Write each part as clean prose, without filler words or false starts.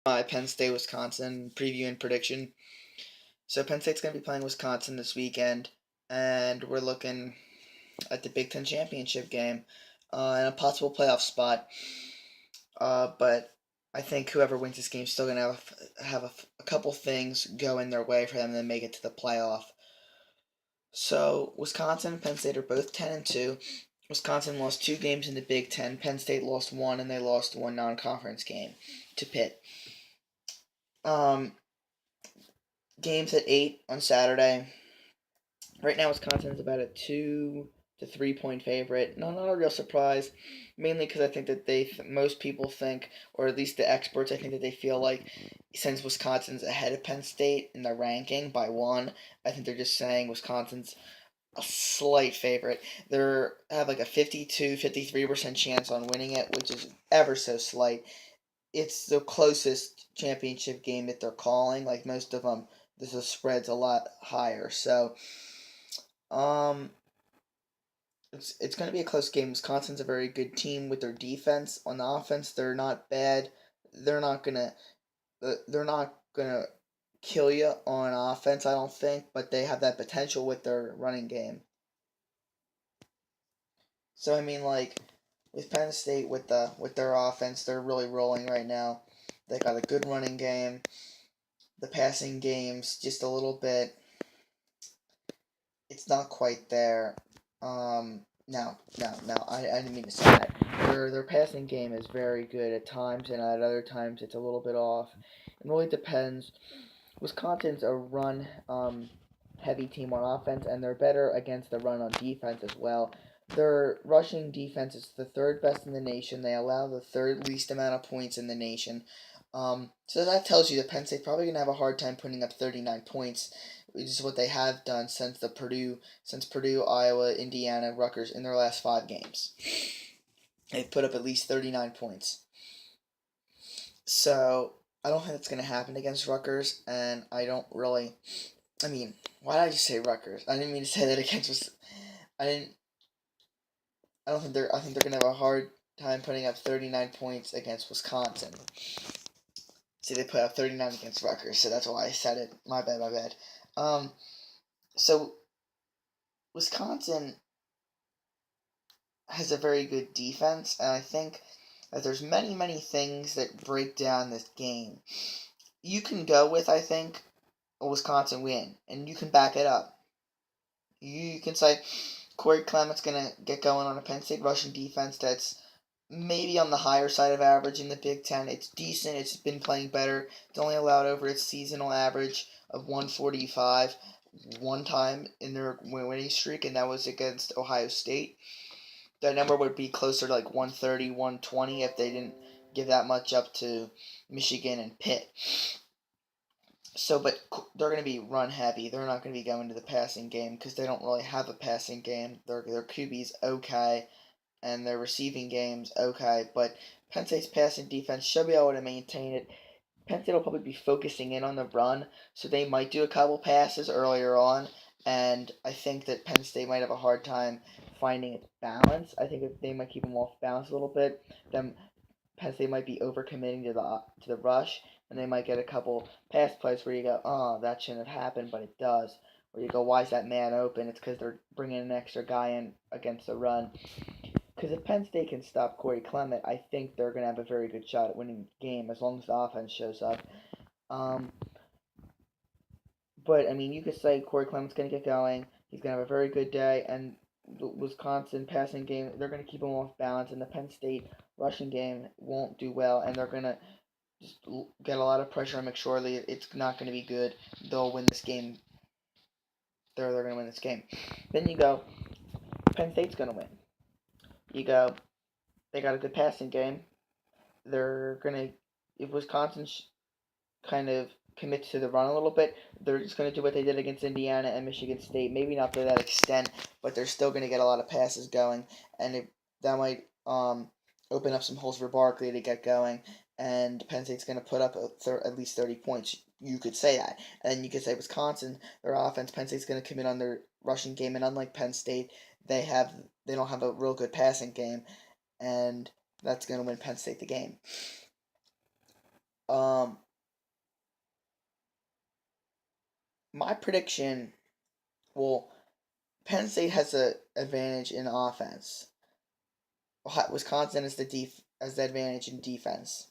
My Penn State, Wisconsin preview and prediction. So Penn State's going to be playing Wisconsin this weekend, and we're looking at the Big Ten championship game and a possible playoff spot. But I think whoever wins this game is still going to have a couple things go in their way for them to make it to the playoff. So Wisconsin and Penn State are both 10-2. Wisconsin lost 2 games in the Big Ten. Penn State lost one, and they lost one non-conference game to Pitt. Um, Games at 8 on Saturday. Right now, Wisconsin is about a 2 to 3 point favorite. No, not a real surprise, mainly because I think that most people think, or at least the experts, I think that they feel like since Wisconsin's ahead of Penn State in the ranking by 1, I think they're just saying Wisconsin's a slight favorite. They have like a 52-53% chance on winning it, which is ever so slight. It's the closest championship game that they're calling. Like most of them, the spread's a lot higher. So, um, it's going to be a close game. Wisconsin's a very good team with their defense. On the offense, they're not bad. They're not gonna they're not gonna kill you on offense, I don't think, but they have that potential with their running game. So I mean, like with Penn State with their offense, they're really rolling right now. They got a good running game. The passing game's just a little bit. It's not quite there. No, I didn't mean to say that. Their passing game is very good at times, and at other times it's a little bit off. It really depends. Wisconsin's a run heavy team on offense, and they're better against the run on defense as well. Their rushing defense is the third best in the nation. They allow the third least amount of points in the nation. So that tells you that Penn State's probably gonna have a hard time putting up 39 points, which is what they have done since Purdue, Iowa, Indiana, Rutgers in their last 5 games. They've put up at least 39 points. So I don't think that's gonna happen against Rutgers, and I don't really. I mean, why did I just say Rutgers? I didn't mean to say that against. I didn't. I don't think they're. I think they're gonna have a hard time putting up 39 points against Wisconsin. See, they put up 39 against Rutgers, so that's why I said it. My bad. Um, so Wisconsin has a very good defense, and I think that there's many things that break down this game. You can go with, I think, a Wisconsin win, and you can back it up. You can say Corey Clement's gonna get going on a Penn State rushing defense that's maybe on the higher side of average in the Big Ten. It's decent. It's been playing better. It's only allowed over its seasonal average of 145 one time in their winning streak, and that was against Ohio State. That number would be closer to like 130, 120 if they didn't give that much up to Michigan and Pitt. So, but they're going to be run heavy. They're not going to be going to the passing game because they don't really have a passing game. Their QB's okay, and their receiving game's okay. But Penn State's passing defense should be able to maintain it. Penn State will probably be focusing in on the run, so they might do a couple passes earlier on, and I think that Penn State might have a hard time finding its balance. I think if they might keep them off balance a little bit, then Penn State might be overcommitting to the rush, and they might get a couple pass plays where you go, oh, that shouldn't have happened, but it does. Where you go, why is that man open? It's because they're bringing an extra guy in against the run. Because if Penn State can stop Corey Clement, I think they're going to have a very good shot at winning the game as long as the offense shows up. Um, but, I mean, you could say Corey Clement's going to get going. He's going to have a very good day. And the Wisconsin passing game, they're going to keep him off balance. And the Penn State rushing game won't do well. And they're going to just get a lot of pressure on McSorley. It's not going to be good. They'll win this game. They're going to win this game. Then you go, Penn State's going to win. You go, they got a good passing game. They're gonna if Wisconsin kind of commits to the run a little bit, they're just gonna do what they did against Indiana and Michigan State. Maybe not to that extent, but they're still gonna get a lot of passes going, and that might open up some holes for Barkley to get going. And Penn State's gonna put up at least 30 points. You could say that, and then you could say Wisconsin, their offense. Penn State's gonna commit on their rushing game, and unlike Penn State, they don't have a real good passing game, and that's going to win Penn State the game. my prediction, well, Penn State has the advantage in offense. Wisconsin has the advantage in defense.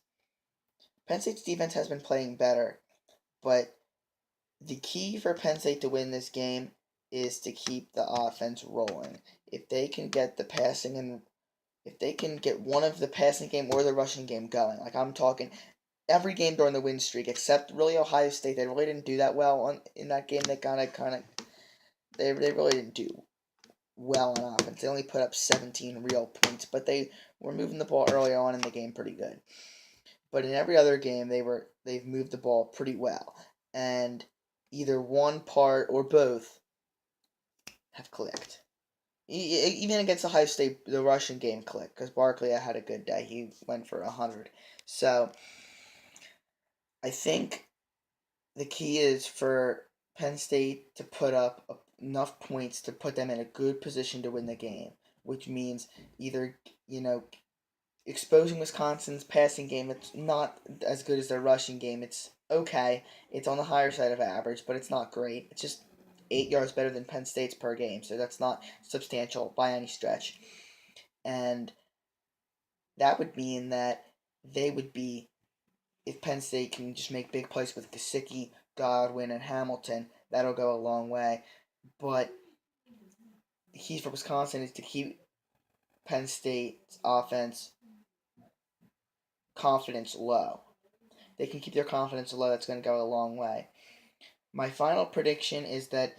Penn State's defense has been playing better, but the key for Penn State to win this game is to keep the offense rolling. If they can get the passing and if they can get one of the passing game or the rushing game going, like I'm talking every game during the win streak, except really Ohio State, they really didn't do that well in that game. They really didn't do well on offense. They only put up 17 real points, but they were moving the ball early on in the game pretty good. But in every other game, they've moved the ball pretty well, and either one part or both have clicked. Even against Ohio State, the rushing game clicked because Barkley had a good day. He went for 100. So I think the key is for Penn State to put up enough points to put them in a good position to win the game, which means either exposing Wisconsin's passing game. It's not as good as their rushing game. It's okay. It's on the higher side of average, but it's not great. It's just 8 yards better than Penn State's per game, so that's not substantial by any stretch. And that would mean that they would be, if Penn State can just make big plays with Gesicki, Godwin, and Hamilton, that'll go a long way. But the key for Wisconsin is to keep Penn State's offense confidence low. They can keep their confidence low, that's going to go a long way. My final prediction is that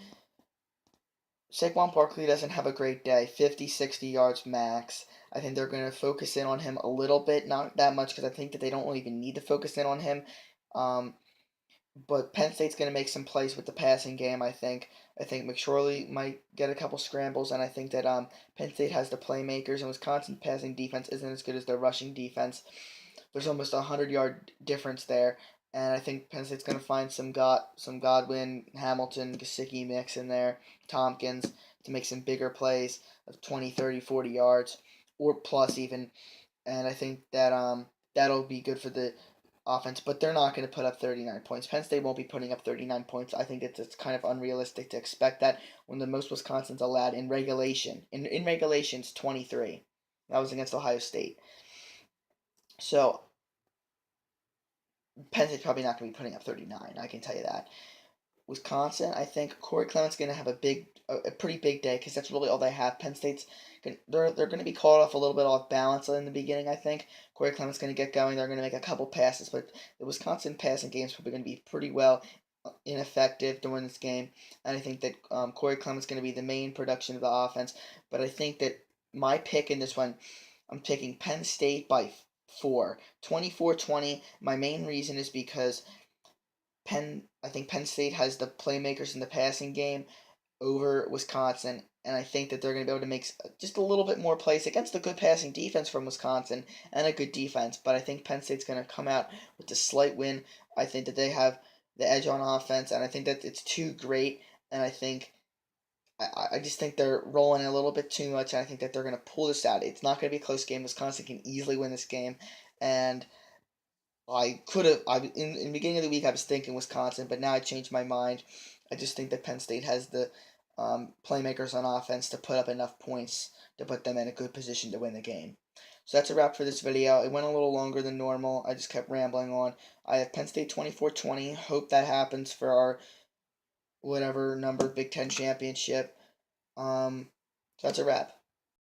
Saquon Barkley doesn't have a great day, 50, 60 yards max. I think they're going to focus in on him a little bit, not that much, because I think that they don't really even need to focus in on him. But Penn State's going to make some plays with the passing game, I think. I think McSorley might get a couple scrambles, and I think that Penn State has the playmakers, and Wisconsin's passing defense isn't as good as their rushing defense. There's almost a 100-yard difference there, and I think Penn State's going to find some Godwin, Hamilton, Gesicki mix in there, Tompkins, to make some bigger plays of 20, 30, 40 yards, or plus even, and I think that that'll be good for the offense, but they're not going to put up 39 points. Penn State won't be putting up 39 points. I think it's kind of unrealistic to expect that when the most Wisconsin's allowed in regulation. In regulations, 23. That was against Ohio State. So Penn State's probably not going to be putting up 39. I can tell you that. Wisconsin, I think Corey Clement's going to have a pretty big day because that's really all they have. Penn State's they're going to be caught off a little bit off balance in the beginning. I think Corey Clement's going to get going. They're going to make a couple passes, but the Wisconsin passing game is probably going to be pretty well ineffective during this game. And I think that Corey Clement's going to be the main production of the offense. But I think that my pick in this one, I'm picking Penn State by 4, 24-20. My main reason is because I think Penn State has the playmakers in the passing game over Wisconsin, and I think that they're going to be able to make just a little bit more plays against a good passing defense from Wisconsin and a good defense. But I think Penn State's going to come out with a slight win. I think that they have the edge on offense, and I think that it's too great. And I just think they're rolling a little bit too much, and I think that they're going to pull this out. It's not going to be a close game. Wisconsin can easily win this game, and in the beginning of the week I was thinking Wisconsin, but now I changed my mind. I just think that Penn State has the playmakers on offense to put up enough points to put them in a good position to win the game. So that's a wrap for this video. It went a little longer than normal. I just kept rambling on. I have Penn State 24-20. Hope that happens for our whatever number Big Ten championship. So that's a wrap.